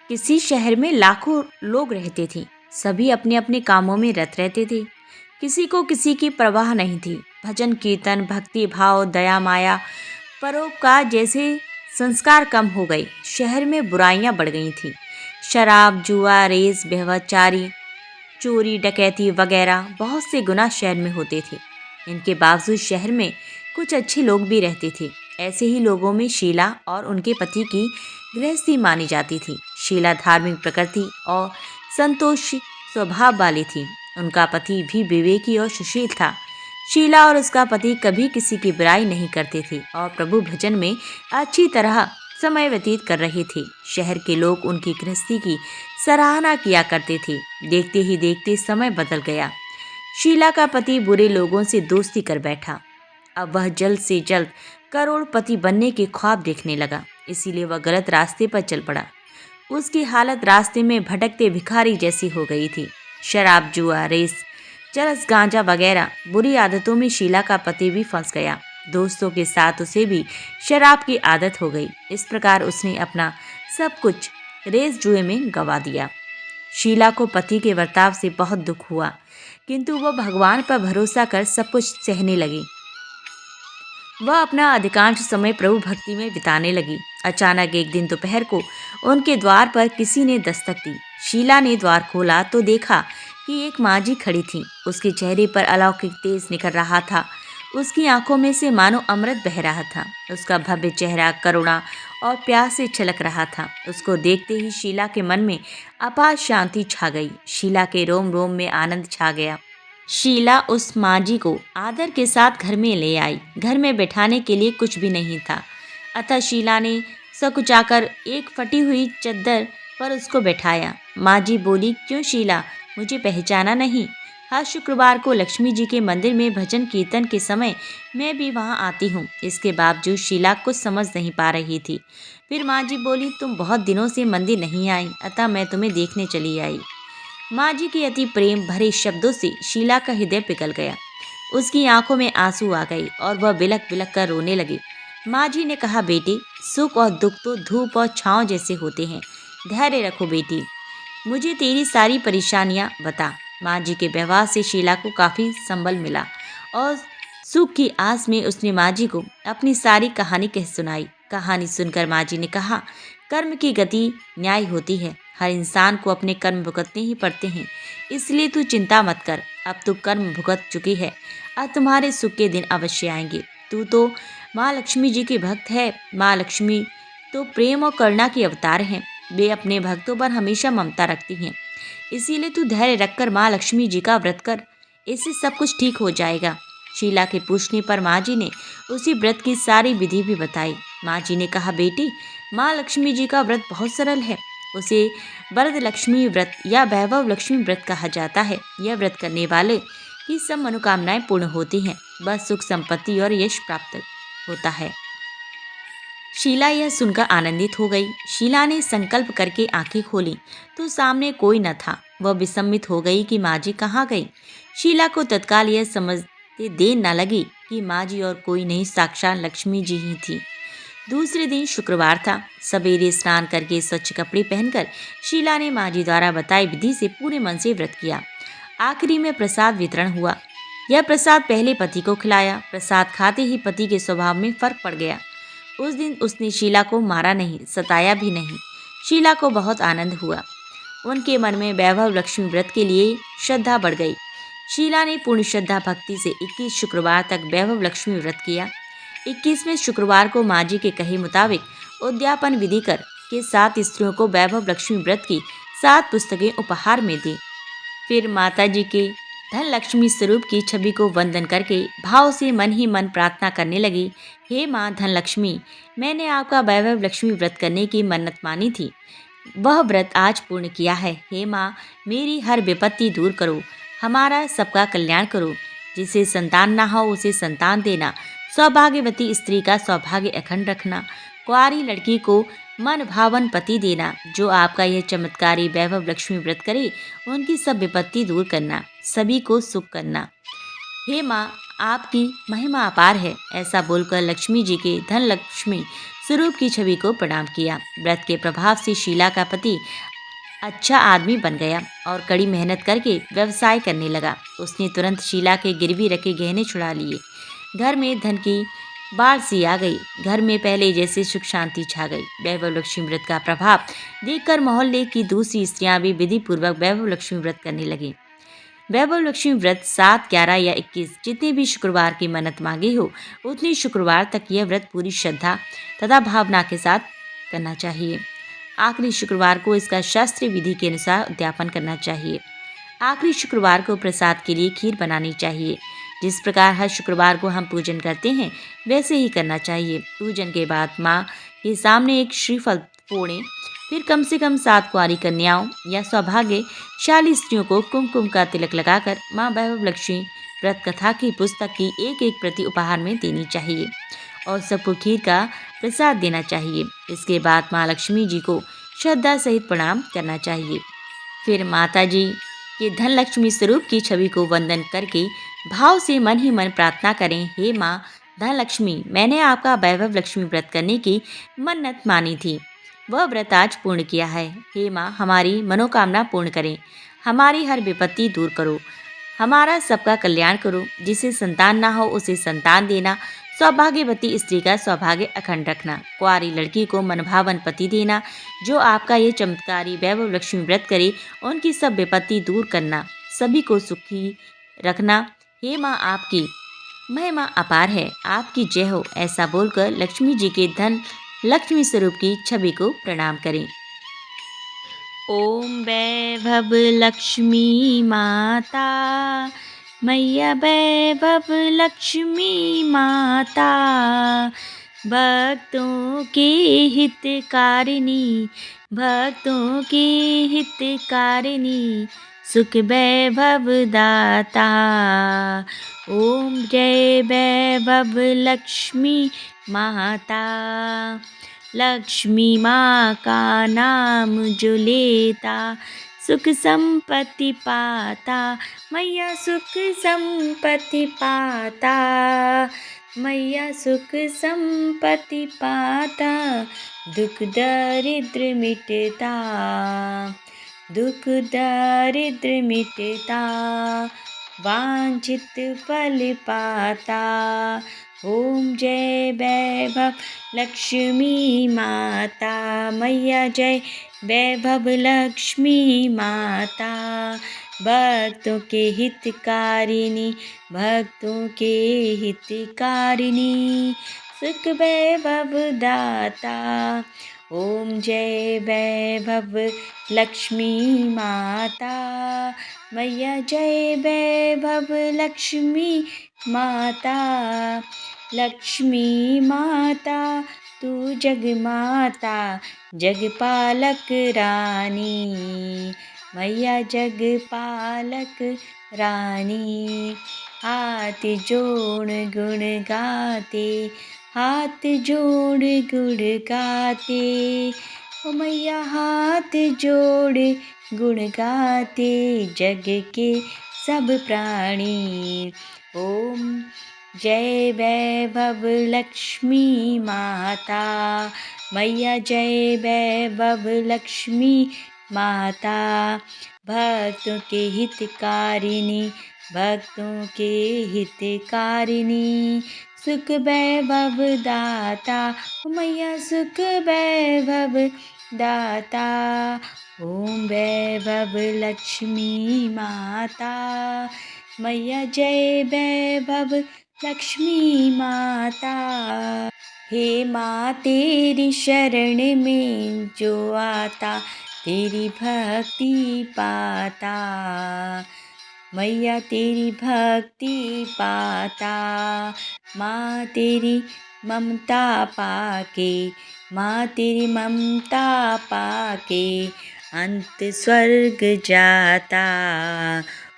किसी शहर में लाखों लोग रहते थे। सभी अपने अपने कामों में रत रहते थे। किसी को किसी की परवाह नहीं थी। भजन कीर्तन, भक्ति भाव, दया माया, परोपकार जैसे संस्कार कम हो गए। शहर में बुराइयां बढ़ गई थीं। शराब, जुआ, रेस, व्यभिचारी, चोरी, डकैती वगैरह बहुत से गुनाह शहर में होते थे। इनके बावजूद शहर में कुछ अच्छे लोग भी रहते थे। ऐसे ही लोगों में शीला और उनके पति की गृहस्थी मानी जाती थी। शीला धार्मिक प्रकृति और संतोषी स्वभाव वाली थी। उनका पति भी विवेकी और सुशील था। शीला और उसका पति कभी किसी की बुराई नहीं करते थे और प्रभु भजन में अच्छी तरह समय व्यतीत कर रहे थे। शहर के लोग उनकी गृहस्थी की सराहना किया करते थे। देखते ही देखते समय बदल गया। शीला का पति बुरे लोगों से दोस्ती कर बैठा। अब वह जल्द से जल्द करोड़पति बनने के ख्वाब देखने लगा। इसीलिए वह गलत रास्ते पर चल पड़ा। उसकी हालत रास्ते में भटकते भिखारी जैसी हो गई थी। शराब, जुआ, रेस, चरस, गांजा वगैरह बुरी आदतों में शीला का पति भी फंस गया। दोस्तों के साथ उसे भी शराब की आदत हो गई। इस प्रकार उसने अपना सब कुछ रेस जुए में गंवा दिया। शीला को पति के बर्ताव से बहुत दुख हुआ, किंतु वह भगवान पर भरोसा कर सब कुछ सहने लगी। वह अपना अधिकांश समय प्रभु भक्ति में बिताने लगी। अचानक एक दिन दोपहर को उनके द्वार पर किसी ने दस्तक दी। शीला ने द्वार खोला तो देखा कि एक मांझी खड़ी थी। उसके चेहरे पर अलौकिक तेज निकल रहा था। उसकी आंखों में से मानो अमृत बह रहा था। उसका भव्य चेहरा करुणा और प्यार से छलक रहा था। उसको देखते ही शीला के मन में अपार शांति छा गई। शीला के रोम रोम में आनंद छा गया। शीला उस मांझी को आदर के साथ घर में ले आई। घर में बैठाने के लिए कुछ भी नहीं था, अतः शीला ने सकुचाकर एक फटी हुई चद्दर पर उसको बैठाया। मांझी बोली, क्यों शीला, मुझे पहचाना नहीं? हर शुक्रवार को लक्ष्मी जी के मंदिर में भजन कीर्तन के समय मैं भी वहां आती हूँ। इसके बावजूद शीला कुछ समझ नहीं पा रही थी। फिर मांझी बोली, तुम बहुत दिनों से मंदिर नहीं आई, अतः मैं तुम्हें देखने चली आई। मांझी के अति प्रेम भरे शब्दों से शीला का हृदय पिघल गया। उसकी आंखों में आंसू आ गए और वह बिलक बिलक कर रोने लगी। मांझी ने कहा, बेटी, सुख और दुख तो धूप और छांव जैसे होते हैं। धैर्य रखो बेटी, मुझे तेरी सारी परेशानियां बता। मांझी के व्यवहार से शीला को काफी संबल मिला और सुख की आस में उसने मांझी को अपनी सारी कहानी कह सुनाई। कहानी सुनकर मांझी ने कहा, कर्म की गति न्याय होती है। हर इंसान को अपने कर्म भुगतने ही पड़ते हैं। इसलिए तू चिंता मत कर, अब तू कर्म भुगत चुकी है। अब तुम्हारे सुख के दिन अवश्य आएंगे। तू तो माँ लक्ष्मी जी की भक्त है। माँ लक्ष्मी तो प्रेम और करुणा की अवतार हैं। वे अपने भक्तों पर हमेशा ममता रखती हैं। इसीलिए तू धैर्य रखकर माँ लक्ष्मी जी का व्रत कर, इससे सब कुछ ठीक हो जाएगा। शीला के पूछने पर माँ जी ने उसी व्रत की सारी विधि भी बताई। माँ जी ने कहा, बेटी, माँ लक्ष्मी जी का व्रत बहुत सरल है। उसे वरद लक्ष्मी व्रत या वैभव लक्ष्मी व्रत कहा जाता है। यह व्रत करने वाले की सब मनोकामनाएं पूर्ण होती हैं। बस सुख, संपत्ति और यश प्राप्त होता है। शीला यह सुनकर आनंदित हो गई। शीला ने संकल्प करके आंखें खोली तो सामने कोई न था। वह विस्मित हो गई कि माँ जी कहाँ गई। शीला को तत्काल यह समझते देर न लगी कि माँ जी और कोई नहीं, साक्षात लक्ष्मी जी ही थी। दूसरे दिन शुक्रवार था। सवेरे स्नान करके स्वच्छ कपड़े पहनकर शीला ने माँ जी द्वारा बताई विधि से पूरे मन से व्रत किया। आखिरी में प्रसाद वितरण हुआ। यह प्रसाद पहले पति को खिलाया। प्रसाद खाते ही पति के स्वभाव में फर्क पड़ गया। उस दिन उसने शीला को मारा नहीं, सताया भी नहीं। शीला को बहुत आनंद हुआ। उनके मन में वैभव लक्ष्मी व्रत के लिए श्रद्धा बढ़ गई। शीला ने पूर्ण श्रद्धा भक्ति से 21 शुक्रवार तक वैभव लक्ष्मी व्रत किया। 21वें शुक्रवार को माँ जी के कहे मुताबिक उद्यापन विधि कर के 7 स्त्रियों को वैभव लक्ष्मी व्रत की 7 पुस्तकें उपहार में दी। फिर माता जी के धन लक्ष्मी स्वरूप की छवि को वंदन करके भाव से मन ही मन प्रार्थना करने लगी, हे माँ धन लक्ष्मी, मैंने आपका वैभव लक्ष्मी व्रत करने की मन्नत मानी थी। वह व्रत आज पूर्ण किया है। हे माँ, मेरी हर विपत्ति दूर करो, हमारा सबका कल्याण करो। जिसे संतान ना हो उसे संतान देना, सौभाग्यवती स्त्री का सौभाग्य अखंड रखना, कुंवारी लड़की को मन भावन पति देना। जो आपका यह चमत्कारी वैभव लक्ष्मी व्रत करे उनकी सब विपत्ति दूर करना, सभी को सुख करना। हे माँ, आपकी महिमा अपार है। ऐसा बोलकर लक्ष्मी जी के धन लक्ष्मी स्वरूप की छवि को प्रणाम किया। व्रत के प्रभाव से शीला का पति अच्छा आदमी बन गया और कड़ी मेहनत करके व्यवसाय करने लगा। उसने तुरंत शीला के गिरवी रखे गहने छुड़ा लिए। घर में धन की बाढ़ सी आ गई। घर में पहले जैसे सुख शांति छा गई। वैभव लक्ष्मी व्रत का प्रभाव देखकर मोहल्ले की दूसरी स्त्रियां भी विधि पूर्वक वैभव लक्ष्मी व्रत करने लगी। वैभव लक्ष्मी व्रत 7, 11 या 21 जितने भी शुक्रवार की मन्नत मांगी हो, उतने शुक्रवार तक यह व्रत पूरी श्रद्धा तथा भावना के साथ करना चाहिए। आखिरी शुक्रवार को इसका शास्त्रीय विधि के अनुसार उद्यापन करना चाहिए। आखिरी शुक्रवार को प्रसाद के लिए खीर बनानी चाहिए। जिस प्रकार हर शुक्रवार को हम पूजन करते हैं, वैसे ही करना चाहिए। पूजन के बाद माँ के सामने एक श्रीफल फोड़ें। फिर कम से कम 7 कुंवारी कन्याओं या सौभाग्यशाली स्त्रियों को कुमकुम का तिलक लगाकर माँ वैभव लक्ष्मी व्रत कथा की पुस्तक की एक एक प्रति उपहार में देनी चाहिए और सबको खीर का प्रसाद देना चाहिए। इसके बाद माँ लक्ष्मी जी को श्रद्धा सहित प्रणाम करना चाहिए। फिर माता जी के धन लक्ष्मी स्वरूप की छवि को वंदन करके भाव से मन ही मन प्रार्थना करें, हे माँ धन लक्ष्मी, मैंने आपका वैभव लक्ष्मी व्रत करने की मन्नत मानी थी, वह व्रत आज पूर्ण किया है। हे माँ, हमारी मनोकामना पूर्ण करें, हमारी हर विपत्ति दूर करो, हमारा सबका कल्याण करो। जिसे संतान ना हो उसे संतान देना, सौभाग्यवती स्त्री का सौभाग्य अखंड रखना, कुंवारी लड़की को मनभावन पति देना। जो आपका ये चमत्कारी वैभव लक्ष्मी व्रत करे, उनकी सब विपत्ति दूर करना, सभी को सुखी रखना। हे माँ, आपकी महिमा अपार है, आपकी जय हो। ऐसा बोलकर लक्ष्मी जी के धन लक्ष्मी स्वरूप की छवि को प्रणाम करें। ओम वैभव लक्ष्मी माता, मैया वैभव लक्ष्मी माता, भक्तों के हितकारिणी, भक्तों के हितकारिणी, सुख वैभव दाता। ओम जय वैभव लक्ष्मी माता। लक्ष्मी माँ का नाम जो लेता, सुख संपत्ति पाता, मैया सुख संपत्ति पाता, मैया सुख संपत्ति पाता। दुख दरिद्र मिटता, दुख दरिद्र मिटता, वांछित फल पाता। ओम जय वैभव लक्ष्मी माता, मैया जय वैभव लक्ष्मी माता, भक्तों के हितकारिणी, भक्तों के हितकारिणी, सुख वैभव दाता। ओम जय वैभव लक्ष्मी माता, मैया जय वैभव लक्ष्मी माता। लक्ष्मी माता तू जग माता, जग पालक रानी, मैया जग पालक रानी। हाथ जोड़ गुण गाते, हाथ जोड़ गुण गाते, ओ मैया हाथ जोड़ गुण गाते, जग के सब प्राणी। ओम जय वैभव लक्ष्मी माता, मैया जय वैभव लक्ष्मी माता, भक्तों के हितकारिणी, भक्तों के हितकारिणी, सुख वैभव दाता, मैया सुख वैभव दाता। ओम वैभव लक्ष्मी माता, मैया जय वैभव लक्ष्मी माता। हे माँ तेरी शरण में जो आता, तेरी भक्ति पाता, मैया तेरी भक्ति पाता। माँ तेरी ममता पाके, माँ तेरी ममता पाके, अंत स्वर्ग जाता।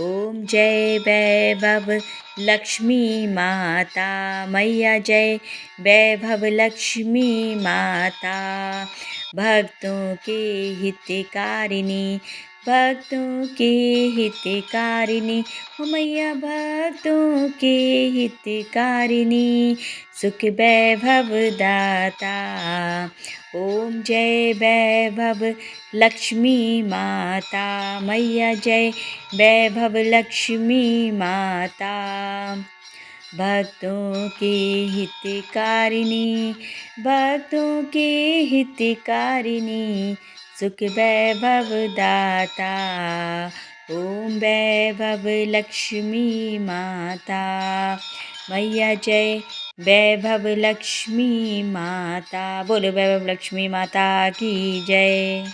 ओम जय वैभव लक्ष्मी माता, मैया जय वैभव लक्ष्मी माता, भक्तों के हितकारिणी, भक्तों के हितकारिणी हो मैया, भक्तों के हितकारिणी, सुख वैभव दाता। ओम जय वैभव लक्ष्मी माता, मैया जय वैभव लक्ष्मी माता। भक्तों के हितकारिणी, भक्तों के हितकारिणी, सुख वैभव दाता। ओम वैभव लक्ष्मी माता, मैया जय वैभव लक्ष्मी माता। बोलो वैभव लक्ष्मी माता की जय।